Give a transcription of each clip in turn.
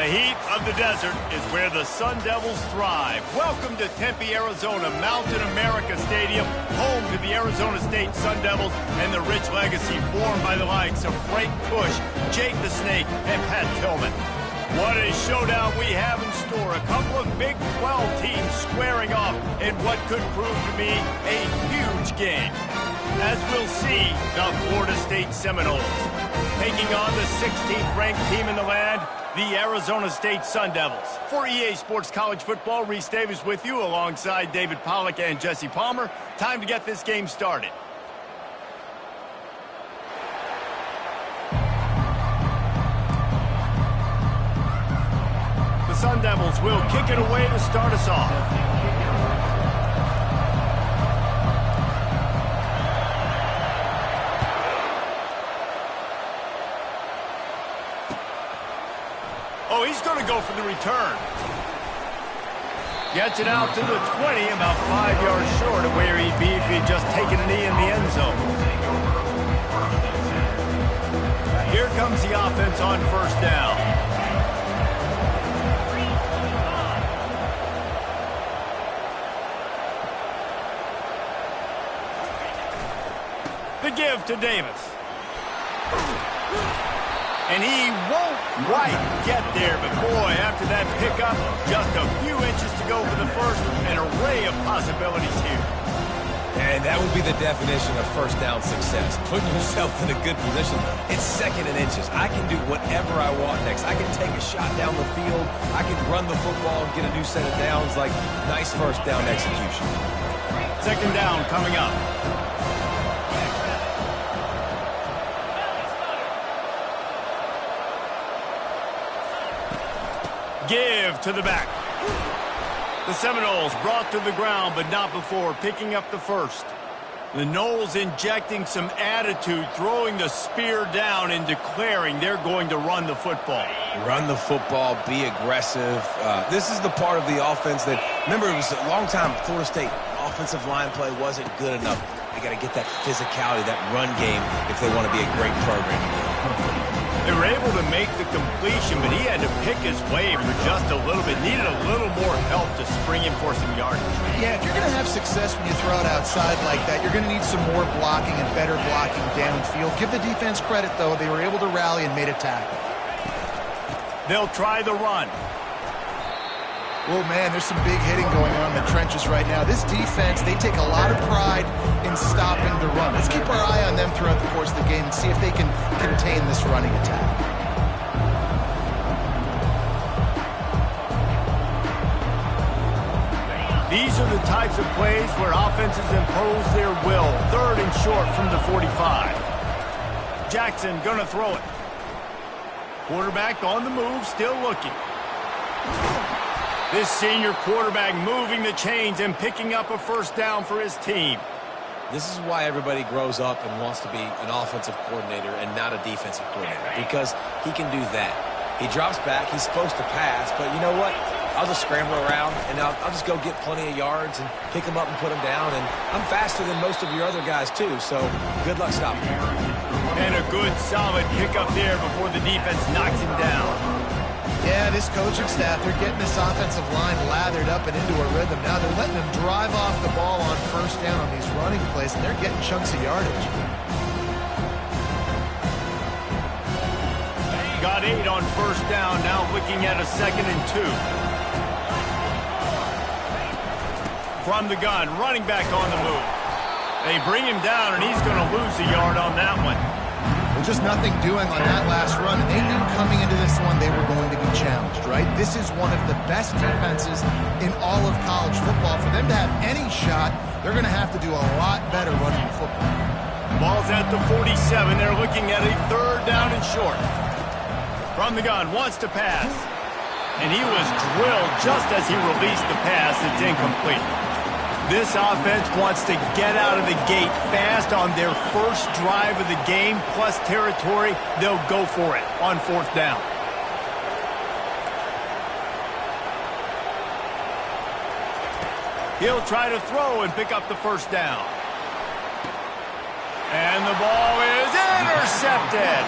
The heat of the desert is where the Sun Devils thrive. Welcome to Tempe, Arizona, Mountain America Stadium, home to the Arizona State Sun Devils and the rich legacy formed by the likes of Frank Bush, Jake the Snake, and Pat Tillman. What a showdown we have in store. A couple of Big 12 teams squaring off in what could prove to be a huge game. As we'll see, the Florida State Seminoles taking on the 16th ranked team in the land, the Arizona State Sun Devils. For EA Sports College Football, Reese Davis with you alongside David Pollack and Jesse Palmer. Time to get this game started. The Sun Devils will kick it away to start us off. Oh, he's going to go for the return. Gets it out to the 20, about 5 yards short of where he'd be if he'd just taken a knee in the end zone. Here comes the offense on first down. The give to Davis. And he won't quite get there, but boy, after that pickup, just a few inches to go for the first, an array of possibilities here. And that would be the definition of first down success, putting yourself in a good position. It's second and inches. I can do whatever I want next. I can take a shot down the field. I can run the football and get a new set of downs. Like, nice first down execution. Second down coming up. Give to the back. The Seminoles brought to the ground, but not before picking up the first. The Noles injecting some attitude, throwing the spear down and declaring they're going to run the football. Run the football, be aggressive. This is the part of the offense that, remember, it was a long time, Florida State offensive line play wasn't good enough. They got to get that physicality, that run game, if they want to be a great program. They were able to make the completion, but he had to pick his way for just a little bit. Needed a little more help to spring him for some yardage. Yeah, if you're going to have success when you throw it outside like that, you're going to need some more blocking and better blocking downfield. Give the defense credit, though. They were able to rally and made a tackle. They'll try the run. Oh, man, there's some big hitting going on in the trenches right now. This defense, they take a lot of pride in stopping the run. Let's keep our eye on them throughout the course of the game and see if they can contain this running attack. These are the types of plays where offenses impose their will. Third and short from the 45. Jackson gonna throw it. Quarterback on the move, still looking. This senior quarterback moving the chains and picking up a first down for his team. This is why everybody grows up and wants to be an offensive coordinator and not a defensive coordinator, because he can do that. He drops back, he's supposed to pass, but you know what? I'll just scramble around, and I'll just go get plenty of yards and pick them up and put them down, and I'm faster than most of your other guys, too, so good luck stopping me. And a good, solid pickup there before the defense knocks him down. Yeah, this coaching staff, they're getting this offensive line lathered up and into a rhythm. Now they're letting them drive off the ball on first down on these running plays, and they're getting chunks of yardage. Got 8 on first down, now looking at a 2nd and 2. From the gun, running back on the move. They bring him down, and he's going to lose a yard on that one. Well, just nothing doing on that last run, and they knew coming into this one they were going to be challenged, right? This is one of the best defenses in all of college football. For them to have any shot, they're going to have to do a lot better running the football. Ball's at the 47. They're looking at a third down and short. From the gun, wants to pass. And he was drilled just as he released the pass. It's incomplete. This offense wants to get out of the gate fast on their first drive of the game, plus territory. They'll go for it on fourth down. He'll try to throw and pick up the first down. And the ball is intercepted.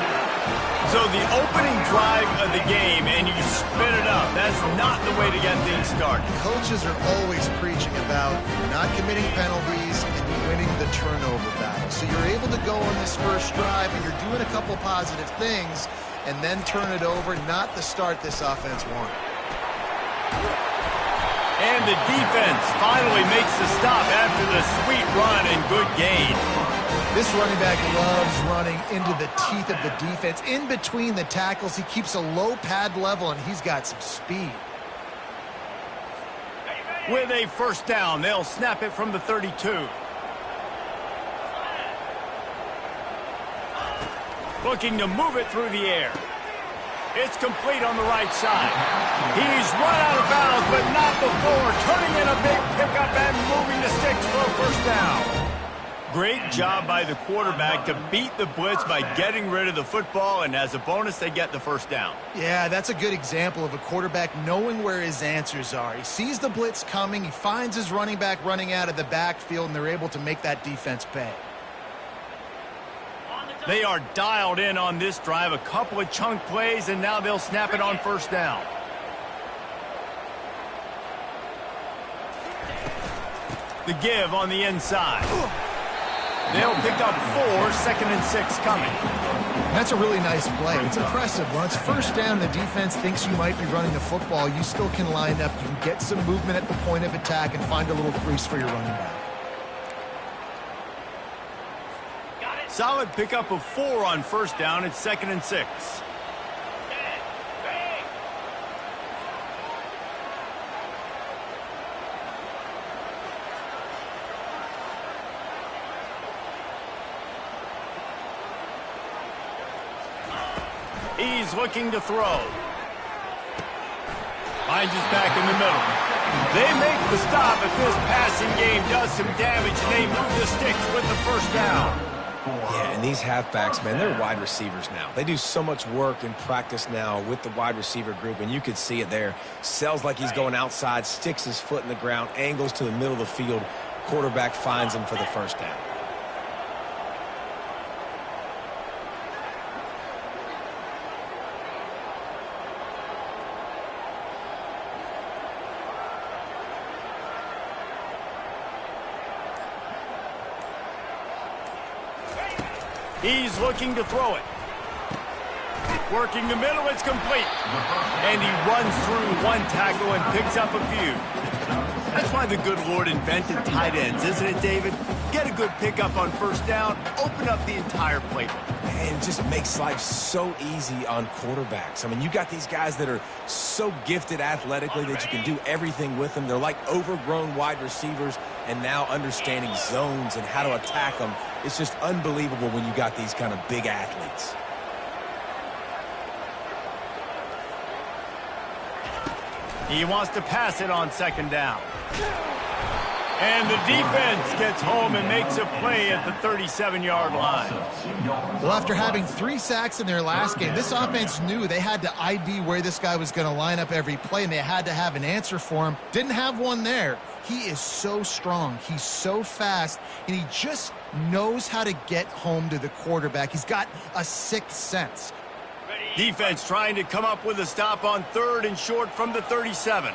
So the opening drive of the game, and you spin it up. That's not the way to get things started. Coaches are always preaching about not committing penalties and winning the turnover battle. So you're able to go on this first drive, and you're doing a couple positive things, and then turn it over, not the start this offense wanted. And the defense finally makes the stop after the sweet run and good gain. This running back loves running into the teeth of the defense. In between the tackles, he keeps a low pad level, and he's got some speed. With a first down, they'll snap it from the 32. Looking to move it through the air. It's complete on the right side. He's run out of bounds, but not before turning in a big pickup and moving the sticks for a first down. Great job by the quarterback to beat the blitz by getting rid of the football, and as a bonus, they get the first down. Yeah, that's a good example of a quarterback knowing where his answers are. He sees the blitz coming, he finds his running back running out of the backfield, and they're able to make that defense pay. They are dialed in on this drive, a couple of chunk plays, and now they'll snap it on first down. The give on the inside. They'll pick up 4, 2nd and 6 coming. That's a really nice play. It's impressive. When it's first down, the defense thinks you might be running the football. You still can line up. You can get some movement at the point of attack and find a little crease for your running back. Solid pickup of 4 on first down. It's 2nd and 6. He's looking to throw. Finds his back in the middle. They make the stop, but this passing game does some damage, and they move the sticks with the first down. Yeah, and these halfbacks, man, they're wide receivers now. They do so much work in practice now with the wide receiver group, and you could see it there. Sells like he's going outside, sticks his foot in the ground, angles to the middle of the field. Quarterback finds him for the first down. He's looking to throw it. Working the middle, it's complete. And he runs through one tackle and picks up a few. That's why the good Lord invented tight ends, isn't it, David? Get a good pickup on first down, open up the entire playbook. And it just makes life so easy on quarterbacks. I mean, you got these guys that are so gifted athletically that you can do everything with them. They're like overgrown wide receivers, and now understanding zones and how to attack them. It's just unbelievable when you got these kind of big athletes. He wants to pass it on second down. And the defense gets home and makes a play at the 37-yard line. Well, after having 3 sacks in their last game, this offense knew they had to ID where this guy was going to line up every play, and they had to have an answer for him. Didn't have one there. He is so strong. He's so fast, and he just knows how to get home to the quarterback. He's got a sixth sense. Defense trying to come up with a stop on 3rd and short from the 37.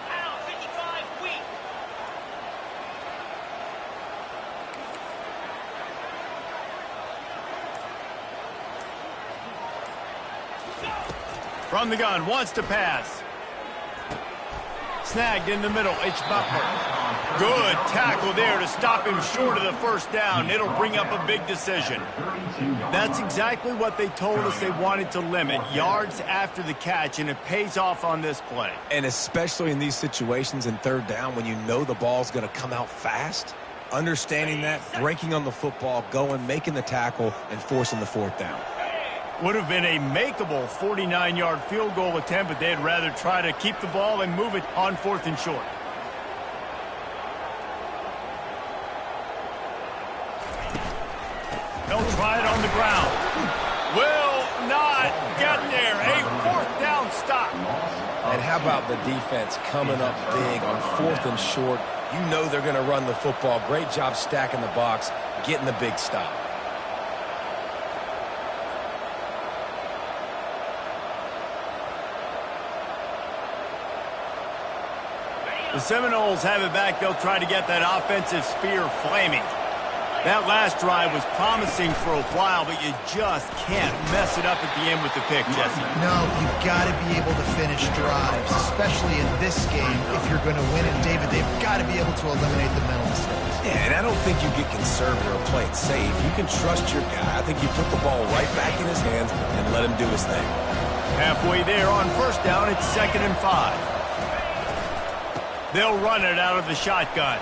From the gun, wants to pass. Snagged in the middle, it's Butler. Good tackle there to stop him short of the first down. It'll bring up a big decision. That's exactly what they told us they wanted to limit, yards after the catch, and it pays off on this play. And especially in these situations in 3rd down when you know the ball's going to come out fast, understanding that, breaking on the football, going, making the tackle, and forcing the 4th down. Would have been a makeable 49-yard field goal attempt, but they'd rather try to keep the ball and move it on 4th and short. They'll try it on the ground. Will not get there. A 4th down stop. And how about the defense coming up big on 4th and short? You know they're going to run the football. Great job stacking the box, getting the big stop. The Seminoles have it back. They'll try to get that offensive spear flaming. That last drive was promising for a while, but you just can't mess it up at the end with the pick, Jesse. No, you've got to be able to finish drives, especially in this game. If you're going to win it, David, they've got to be able to eliminate the mental mistakes. Yeah, and I don't think you get conservative or play it safe. You can trust your guy. I think you put the ball right back in his hands and let him do his thing. Halfway there on first down, it's 2nd and 5. They'll run it out of the shotgun.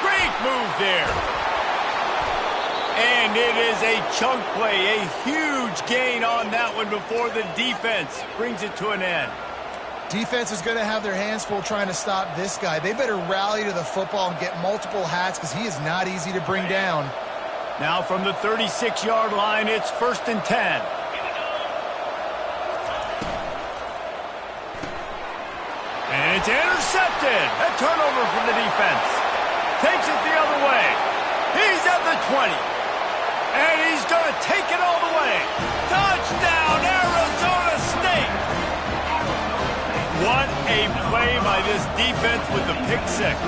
Great move there. And it is a chunk play, a huge gain on that one before the defense brings it to an end. Defense is going to have their hands full trying to stop this guy. They better rally to the football and get multiple hats because he is not easy to bring down. Now from the 36-yard line, it's 1st and 10. And it's intercepted. A turnover from the defense. Takes it the other way. He's at the 20. And he's going to take it all the way. Touchdown, Arizona State. What a play by this defense with the pick six.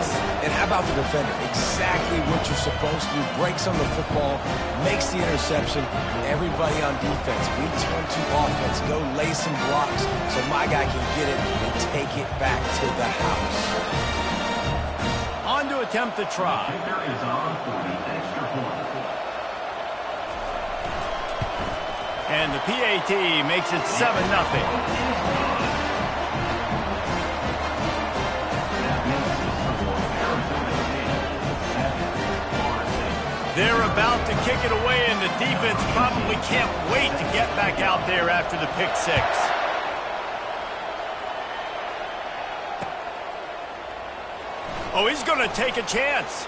And how about the defender? Exactly what you're supposed to do. Breaks on the football, makes the interception. Everybody on defense, we turn to offense. Go lay some blocks so my guy can get it and take it back to the house. On to attempt the try. And the PAT makes it 7-0. They're about to kick it away, and the defense probably can't wait to get back out there after the pick six. Oh, he's going to take a chance.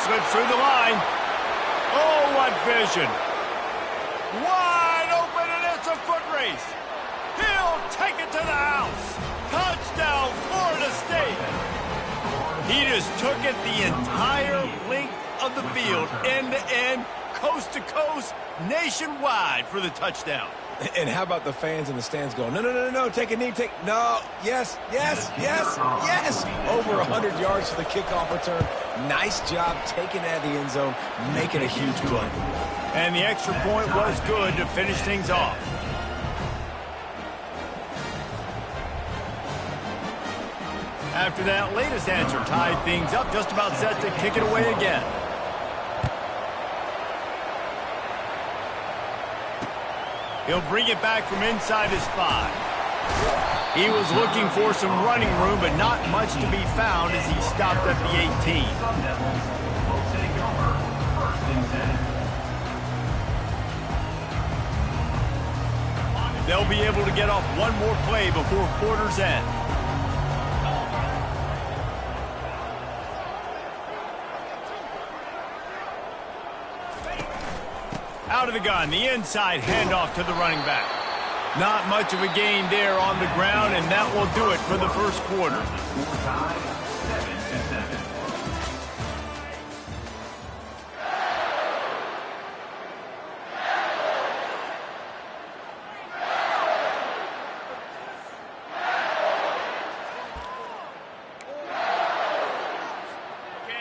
Slips through the line. Oh, what vision. Wide open, and it's a foot race. He'll take it to the house. Touchdown, Florida State. He just took it the entire length of the field, end to end, coast to coast, nationwide for the touchdown. And how about the fans in the stands going, no, no, no, no, take a knee, no, yes, yes, yes, yes. Over 100 yards for the kickoff return. Nice job taking it out of the end zone, making a huge play. And the extra point was good to finish things off. After that latest answer tied things up, just about set to kick it away again. He'll bring it back from inside his 5. He was looking for some running room, but not much to be found as he stopped at the 18. They'll be able to get off one more play before quarter's end. Out of the gun, the inside handoff to the running back. Not much of a gain there on the ground, and that will do it for the first quarter.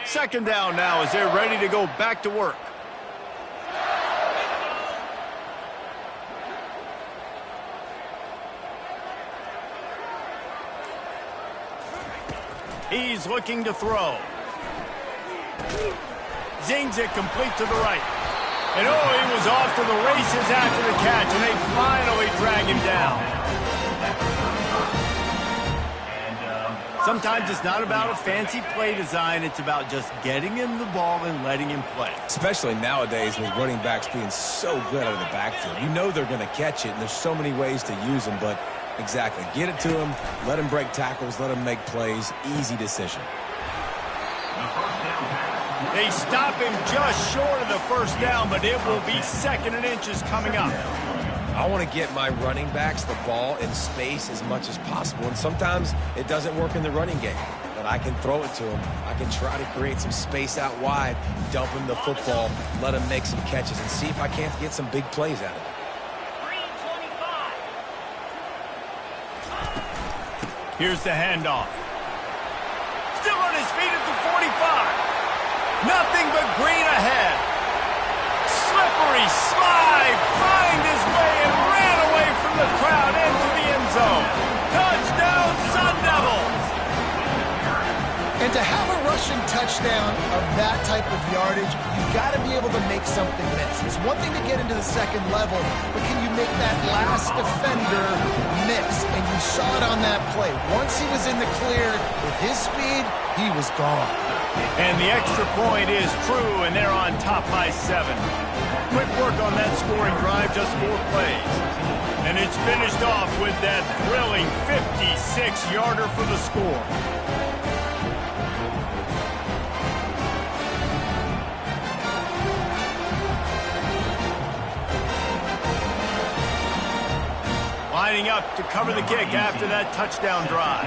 Second down now as they're ready to go back to work. He's looking to throw. Zings it complete to the right. And oh, he was off to the races after the catch, and they finally drag him down. Sometimes it's not about a fancy play design. It's about just getting him the ball and letting him play. Especially nowadays with running backs being so good out of the backfield. You know they're going to catch it, and there's so many ways to use them, but exactly. Get it to him, let him break tackles, let him make plays. Easy decision. They stop him just short of the first down, but it will be 2nd and inches coming up. I want to get my running backs the ball in space as much as possible, and sometimes it doesn't work in the running game, but I can throw it to him. I can try to create some space out wide, dump him the football, let him make some catches, and see if I can't get some big plays out of it. Here's the handoff. Still on his feet at the 45. Nothing but green ahead. Slippery slide. Find his way and ran away from the crowd into the end zone. Touchdown, Sun Devils. And to have a rushing touchdown of that type of yardage, you've got to be able to make something miss. It's one thing to get into the second level, but can you make that last defender miss? And you saw it on that play. Once he was in the clear, with his speed, he was gone. And the extra point is true, and they're on top by 7. Quick work on that scoring drive, just 4 plays. And it's finished off with that thrilling 56-yarder for the score. Lining up to cover the kick after that touchdown drive.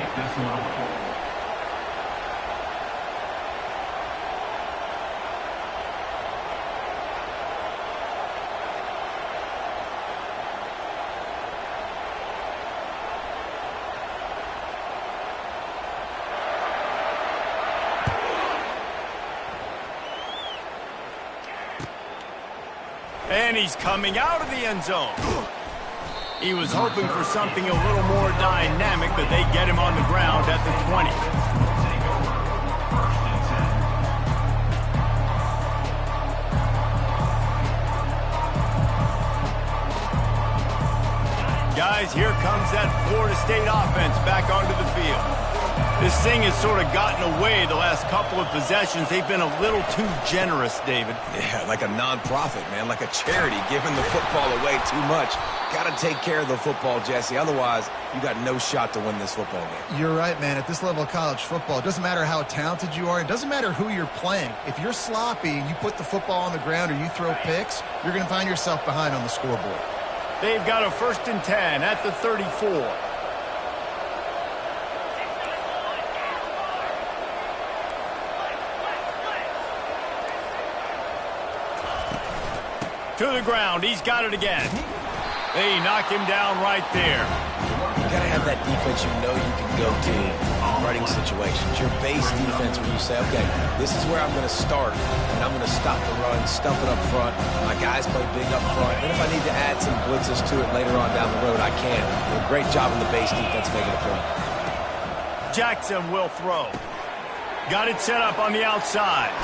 And he's coming out of the end zone. He was hoping for something a little more dynamic, but they get him on the ground at the 20. Guys, here comes that Florida State offense back onto the field. This thing has sort of gotten away the last couple of possessions. They've been a little too generous, David. Yeah, like a non-profit, man, like a charity, giving the football away too much. Got to take care of the football, Jesse. Otherwise, you got no shot to win this football game. You're right, man. At this level of college football, it doesn't matter how talented you are. It doesn't matter who you're playing. If you're sloppy and you put the football on the ground or you throw picks, you're going to find yourself behind on the scoreboard. They've got a 1st and 10 at the 34. To the ground. He's got it again. They knock him down right there. You got to have that defense you know you can go to in running situations. Your base defense where you say, okay, this is where I'm going to start, and I'm going to stop the run, stuff it up front. My guys play big up front. And if I need to add some blitzes to it later on down the road, I can. Do a great job in the base defense making a play. Jackson will throw. Got it set up on the outside.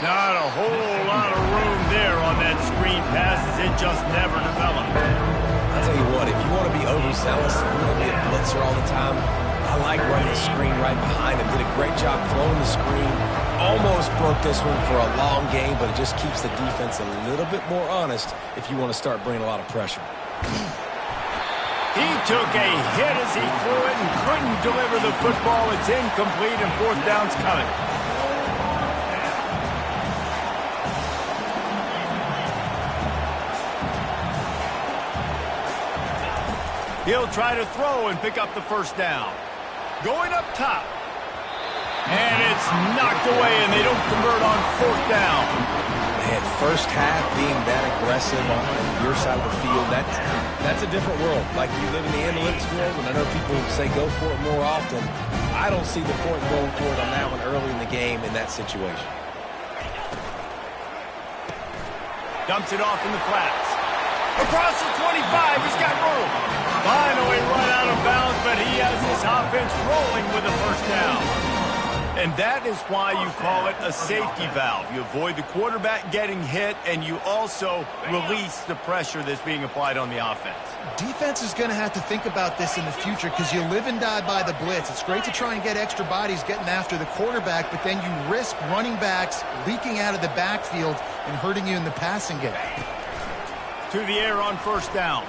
Not a whole lot of room there on that screen pass as it just never developed. I'll tell you what, if you want to be overzealous, if you want to be a blitzer all the time, I like running the screen right behind him. Did a great job throwing the screen. Almost broke this one for a long game, but it just keeps the defense a little bit more honest if you want to start bringing a lot of pressure. He took a hit as he threw it and couldn't deliver the football. It's incomplete and 4th down's coming. He'll try to throw and pick up the 1st down. Going up top. And it's knocked away, and they don't convert on 4th down. Man, first half being that aggressive on your side of the field, that's a different world. Like you live in the analytics world, and I know people say go for it more often. I don't see the point going for it on that one early in the game in that situation. Dumps it off in the flats. Across the 25, he's got room. Finally run out of bounds, but he has his offense rolling with a 1st down. And that is why you call it a safety valve. You avoid the quarterback getting hit, and you also release the pressure that's being applied on the offense. Defense is going to have to think about this in the future because you live and die by the blitz. It's great to try and get extra bodies getting after the quarterback, but then you risk running backs leaking out of the backfield and hurting you in the passing game. To the air on 1st down.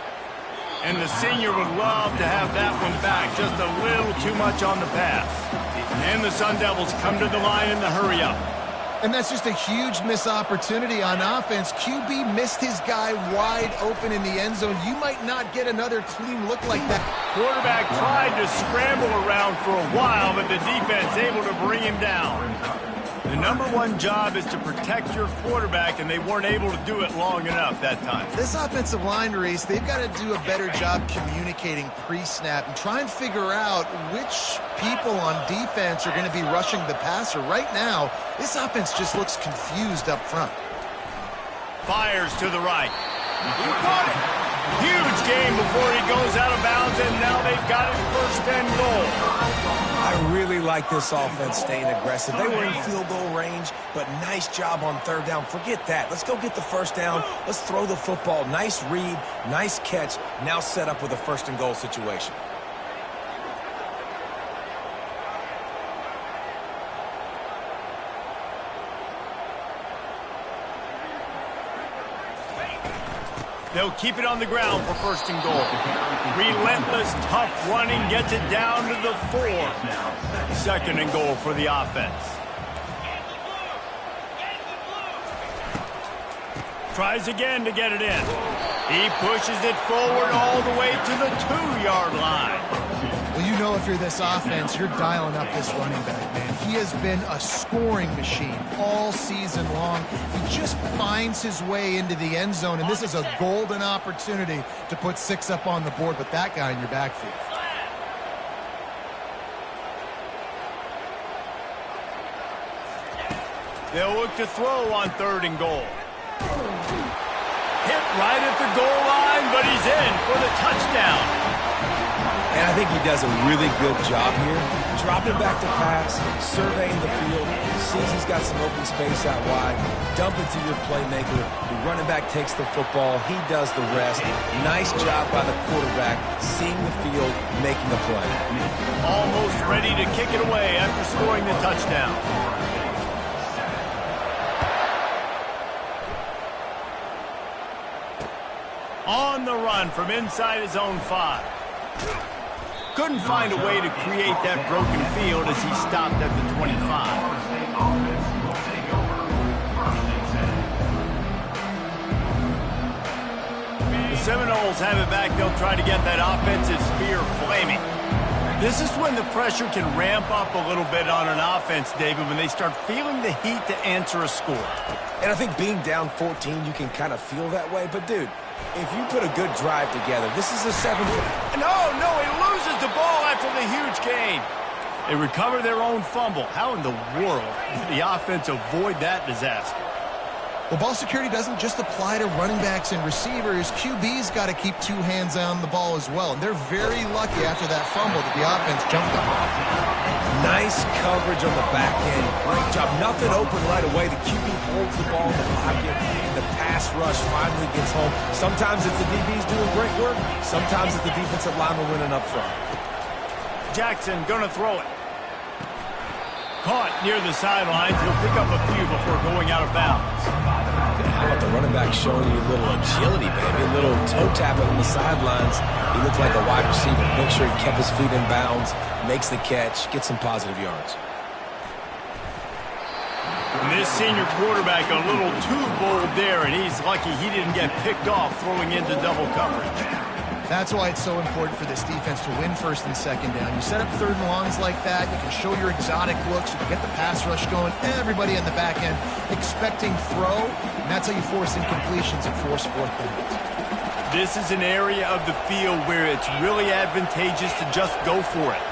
And the senior would love to have that one back. Just a little too much on the pass. And the Sun Devils come to the line in the hurry-up. And that's just a huge missed opportunity on offense. QB missed his guy wide open in the end zone. You might not get another clean look like that. Quarterback tried to scramble around for a while, but the defense able to bring him down. The number one job is to protect your quarterback, and they weren't able to do it long enough that time. This offensive line, Reese, they've got to do a better job communicating pre-snap and try and figure out which people on defense are going to be rushing the passer. Right now, this offense just looks confused up front. Fires to the right. He caught it. Huge game before he goes out of bounds, and now they've got it 1st and goal. I really like this offense staying aggressive. They were in field goal range, but nice job on 3rd down. Forget that. Let's go get the 1st down. Let's throw the football. Nice read, nice catch. Now set up with a 1st and goal situation. They'll keep it on the ground for 1st and goal. Relentless, tough running gets it down to the 4. 2nd and goal for the offense. Tries again to get it in. He pushes it forward all the way to the 2-yard line. Well, you know if you're this offense, you're dialing up this running back, man. He has been a scoring machine all season long. He just finds his way into the end zone, and this is a golden opportunity to put 6 up on the board with that guy in your backfield. They'll look to throw on 3rd and goal. Hit right at the goal line, but he's in for the touchdown. And I think he does a really good job here. Dropping back to pass, surveying the field, sees he's got some open space out wide, dump it to your playmaker. The running back takes the football. He does the rest. Nice job by the quarterback, seeing the field, making the play. Almost ready to kick it away after scoring the touchdown. On the run from inside his own 5. Couldn't find a way to create that broken field as he stopped at the 25. The Seminoles have it back. They'll try to get that offensive spear flaming. This is when the pressure can ramp up a little bit on an offense, David, when they start feeling the heat to answer a score. And I think being down 14, you can kind of feel that way. But, dude, if you put a good drive together, this is a 7. No, he loses the ball after the huge gain. They recover their own fumble. How in the world did the offense avoid that disaster? Well, ball security doesn't just apply to running backs and receivers. QB's got to keep 2 hands on the ball as well. And they're very lucky after that fumble that the offense jumped on. Nice coverage on the back end. Great job. Nothing open right away. The QB holds the ball in the pocket, and the pass rush finally gets home. Sometimes it's the DBs doing great work. Sometimes it's the defensive lineman winning up front. Jackson gonna throw it. Caught near the sidelines. He'll pick up a few before going out of bounds. How about the running back showing you a little agility, baby? A little toe tapping on the sidelines. He looked like a wide receiver. Make sure he kept his feet in bounds, makes the catch, gets some positive yards. And this senior quarterback a little too bold there, and he's lucky he didn't get picked off throwing into double coverage. That's why it's so important for this defense to win 1st and 2nd down. You set up 3rd and longs like that, you can show your exotic looks, you can get the pass rush going, everybody in the back end expecting throw, and that's how you force incompletions and force 4th downs. This is an area of the field where it's really advantageous to just go for it.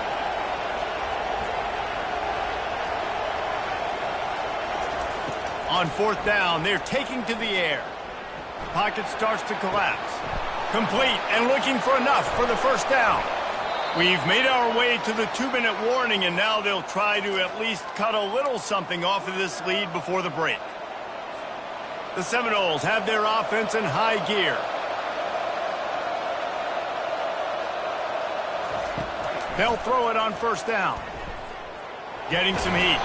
On 4th down, they're taking to the air. Pocket starts to collapse. Complete and looking for enough for the 1st down. We've made our way to the 2-minute warning, and now they'll try to at least cut a little something off of this lead before the break. The Seminoles have their offense in high gear. They'll throw it on 1st down. Getting some heat.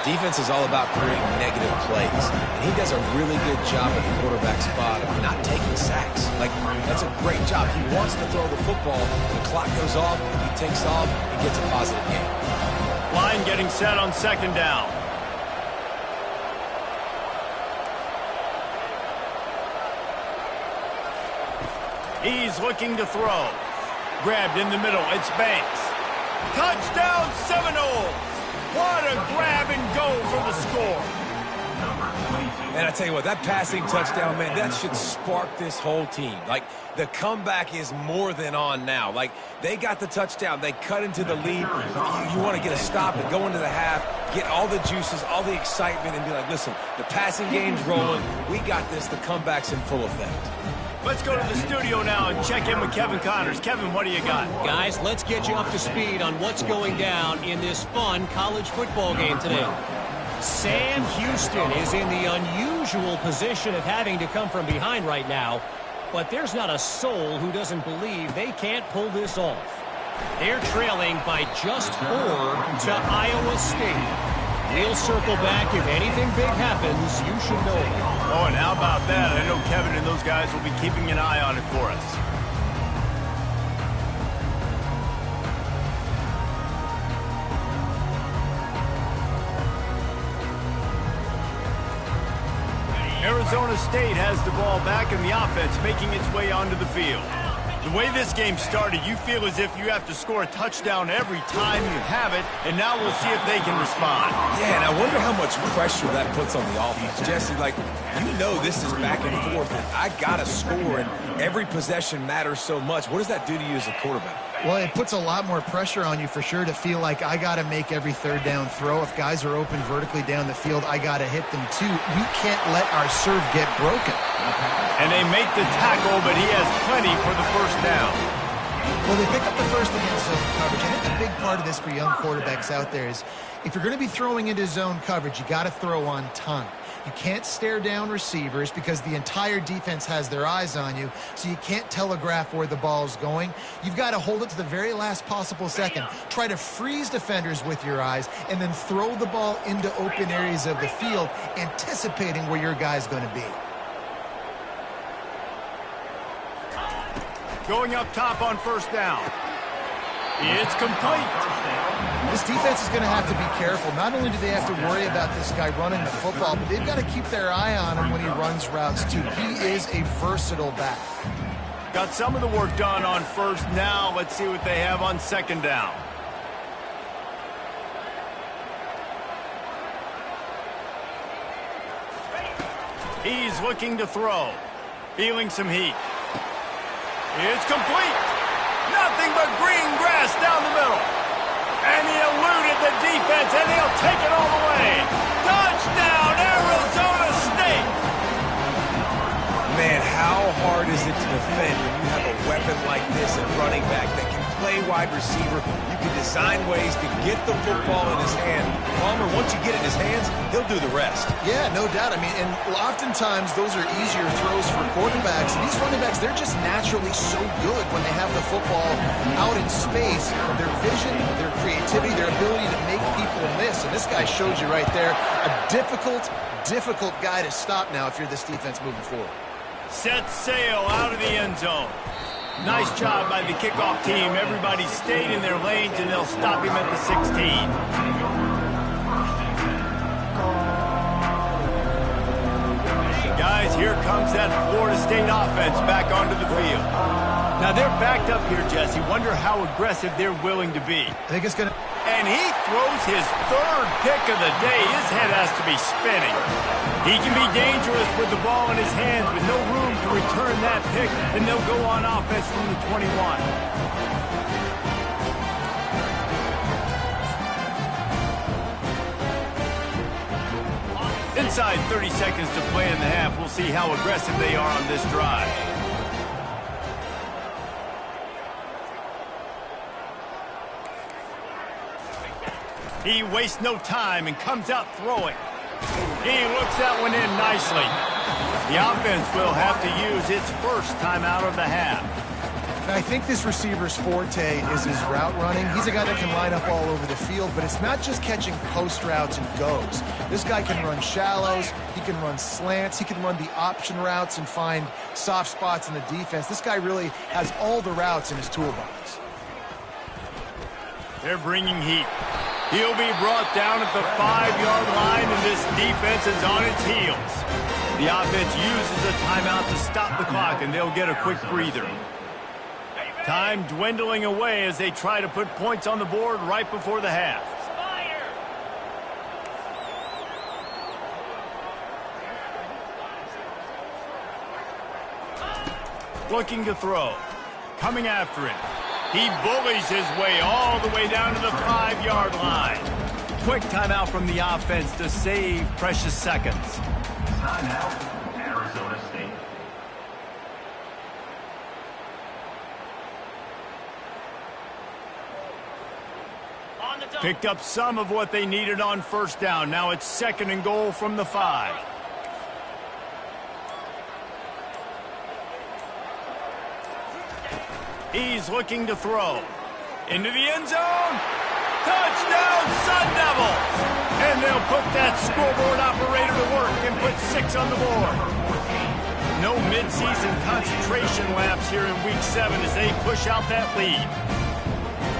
Defense is all about creating negative plays, and he does a really good job at the quarterback spot of not taking sacks. Like, that's a great job. He wants to throw the football. The clock goes off, he takes off, and gets a positive gain. Line getting set on 2nd down. He's looking to throw. Grabbed in the middle. It's Banks. Touchdown, Seminoles! What a grab and go for the score. And I tell you what, that passing touchdown, man, that should spark this whole team. Like, the comeback is more than on now. Like, they got the touchdown. They cut into the lead. You want to get a stop and go into the half, get all the juices, all the excitement, and be like, listen, the passing game's rolling. We got this. The comeback's in full effect. Let's go to the studio now and check in with Kevin Connors. Kevin, what do you got? Guys, let's get you up to speed on what's going down in this fun college football game today. Sam Houston is in the unusual position of having to come from behind right now, but there's not a soul who doesn't believe they can't pull this off. They're trailing by just 4 to Iowa State. We'll circle back. If anything big happens, you should know it. Oh, and how about that? I know Kevin and those guys will be keeping an eye on it for us. Arizona State has the ball back in the offense, making its way onto the field. The way this game started, you feel as if you have to score a touchdown every time you have it, and now we'll see if they can respond. Yeah, and I wonder how much pressure that puts on the offense. Jesse, like, you know this is back and forth, and I got to score, and every possession matters so much. What does that do to you as a quarterback? Well, it puts a lot more pressure on you for sure to feel like I got to make every third down throw. If guys are open vertically down the field, I got to hit them too. We can't let our serve get broken. And they make the tackle, but he has plenty for the first down. Well, they pick up the first against zone coverage. I think the big part of this for young quarterbacks out there is if you're going to be throwing into zone coverage, you got to throw on time. You can't stare down receivers because the entire defense has their eyes on you, so you can't telegraph where the ball's going. You've got to hold it to the very last possible second. Try to freeze defenders with your eyes and then throw the ball into open areas of the field, anticipating where your guy's going to be. Going up top on first down. It's complete. This defense is going to have to be careful. Not only do they have to worry about this guy running the football, but they've got to keep their eye on him when he runs routes too. He is a versatile back. Got some of the work done on first. Now let's see what they have on second down. He's looking to throw. Feeling some heat. It's complete. Nothing but green grass down the middle. And he eluded the defense, and he'll take it all the way. Touchdown, Arizona State. Man, how hard is it to defend when you have a weapon like this at running back that can play wide receiver? You can design ways to get the football in his hand. Palmer, once you get it in his hands, he'll do the rest. Yeah, no doubt. I mean, and oftentimes those are easier throws for quarterbacks. And these running backs, they're just naturally so good when they have the football out in space. Their vision, their creativity, their ability to make people miss. And this guy showed you right there, a difficult guy to stop now if you're this defense moving forward. Set sail out of the end zone. Nice job by the kickoff team. Everybody stayed in their lanes, and they'll stop him at the 16. Guys, here comes that Florida State offense back onto the field. Now, they're backed up here, Jesse. Wonder how aggressive they're willing to be. I think it's going to... And he throws his third pick of the day. His head has to be spinning. He can be dangerous with the ball in his hands, with no room to return that pick, and they'll go on offense from the 21. Inside 30 seconds to play in the half. We'll see how aggressive they are on this drive. He wastes no time and comes out throwing. He looks that one in nicely. The offense will have to use its first time out of the half. I think this receiver's forte is his route running. He's a guy that can line up all over the field, but it's not just catching post routes and goes. This guy can run shallows, he can run slants, he can run the option routes and find soft spots in the defense. This guy really has all the routes in his toolbox. They're bringing heat. He'll be brought down at the 5-yard line, and this defense is on its heels. The offense uses a timeout to stop the clock, and they'll get a quick breather. Time dwindling away as they try to put points on the board right before the half. looking to throw. Coming after him. He bullies his way all the way down to the 5-yard line. Quick timeout from the offense to save precious seconds. Timeout, Arizona State. Picked up some of what they needed on first down. Now it's 2nd and goal from the 5. He's looking to throw. Into the end zone. Touchdown, Sun Devils! And they'll put that scoreboard operator to work and put 6 on the board. No midseason concentration laps here in Week 7 as they push out that lead.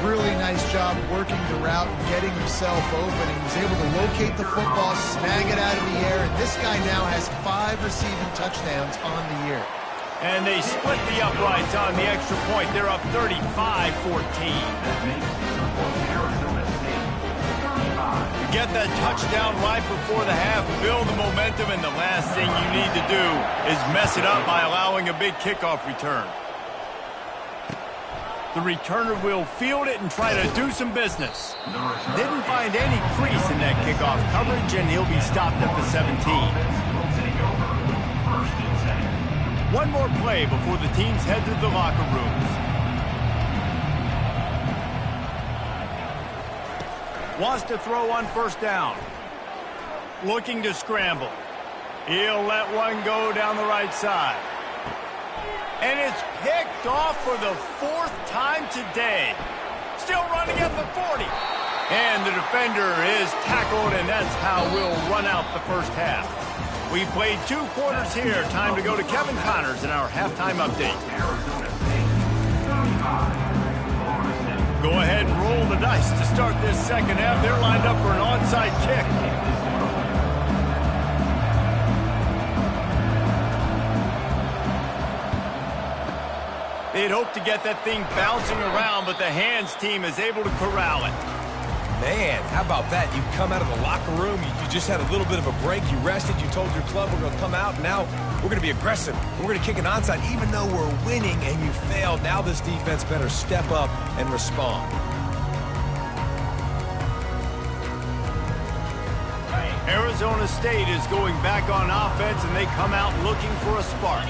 Really nice job working the route and getting himself open. He was able to locate the football, snag it out of the air, and this guy now has 5 receiving touchdowns on the year. And they split the uprights on the extra point. They're up 35-14. Get that touchdown right before the half, build the momentum, and the last thing you need to do is mess it up by allowing a big kickoff return. The returner will field it and try to do some business. Didn't find any crease in that kickoff coverage, and he'll be stopped at the 17. One more play before the teams head to the locker rooms. Wants to throw on first down. Looking to scramble. He'll let one go down the right side. And it's picked off for the 4th time today. Still running at the 40. And the defender is tackled, and that's how we'll run out the first half. We played 2 quarters here. Time to go to Kevin Connors in our halftime update. Go ahead and roll the dice to start this second half. They're lined up for an onside kick. They'd hope to get that thing bouncing around, but the hands team is able to corral it. Man, how about that? You come out of the locker room, you just had a little bit of a break, you rested, you told your club we're going to come out, and now we're going to be aggressive. We're going to kick an onside, even though we're winning and you failed. Now this defense better step up and respond. Arizona State is going back on offense, and they come out looking for a spark.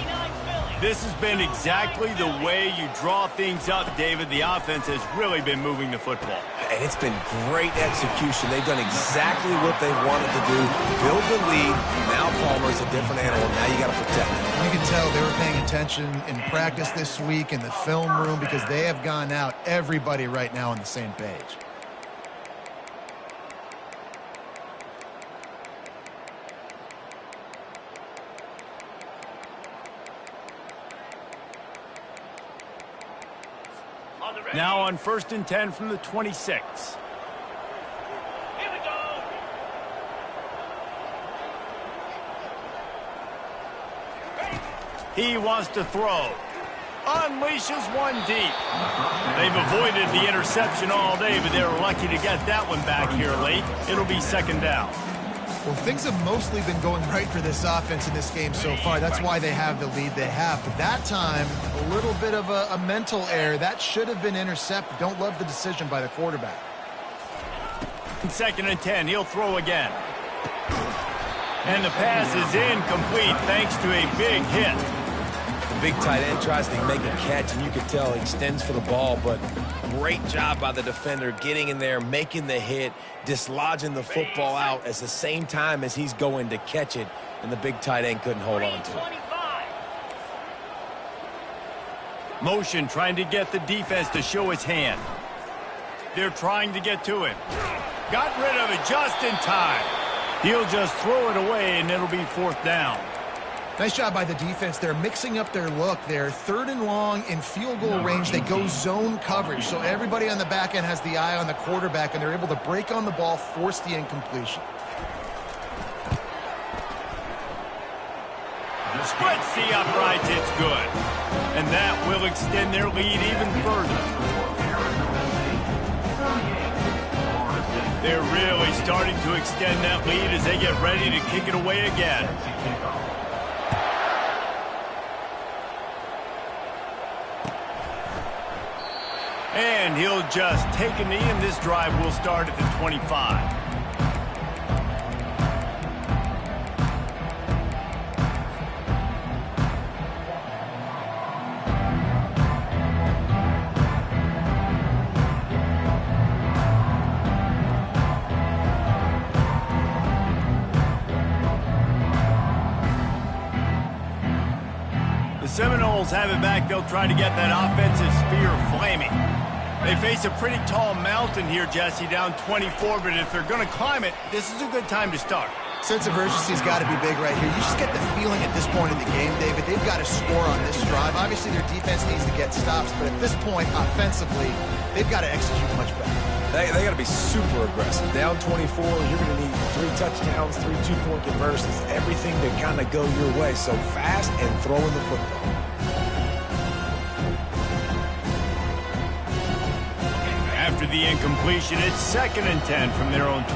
This has been exactly the way you draw things up, David. The offense has really been moving the football. And it's been great execution. They've done exactly what they wanted to do. Build the lead. Now Palmer's a different animal. Now you got to protect him. You can tell they were paying attention in practice this week in the film room because they have gone out, everybody right now on the same page. Now on 1st and 10 from the 26. Here we go. He wants to throw. Unleashes one deep. They've avoided the interception all day, but they were lucky to get that one back here late. It'll be 2nd down. Well, things have mostly been going right for this offense in this game so far. That's why they have the lead they have. But that time, a little bit of a mental error. That should have been intercepted. Don't love the decision by the quarterback. 2nd and 10. He'll throw again. And the pass is incomplete thanks to a big hit. The big tight end tries to make a catch, and you can tell he extends for the ball, but great job by the defender getting in there, making the hit, dislodging the football out at the same time as he's going to catch it, and the big tight end couldn't hold on to it. Motion trying to get the defense to show his hand. They're trying to get to him. Got rid of it just in time. He'll just throw it away, and it'll be 4th down. Nice job by the defense. They're mixing up their look. They're 3rd and long in field goal range. They go zone coverage, so everybody on the back end has the eye on the quarterback, and they're able to break on the ball, force the incompletion. Splits the uprights, it's good. And that will extend their lead even further. They're really starting to extend that lead as they get ready to kick it away again. And he'll just take a knee, and this drive will start at the 25. Seminoles have it back. They'll try to get that offensive spear flaming. They face a pretty tall mountain here, Jesse, down 24, but if they're going to climb it, this is a good time to start. Sense of urgency's got to be big right here. You just get the feeling at this point of the game, David, they've got to score on this drive. Obviously, their defense needs to get stops, but at this point, offensively, they've got to execute much better. They got to be super aggressive. Down 24, you're going to need 3 touchdowns, 3 two-point conversions, everything to kind of go your way. So fast and throwing the football. After the incompletion, it's 2nd and 10 from their own 20.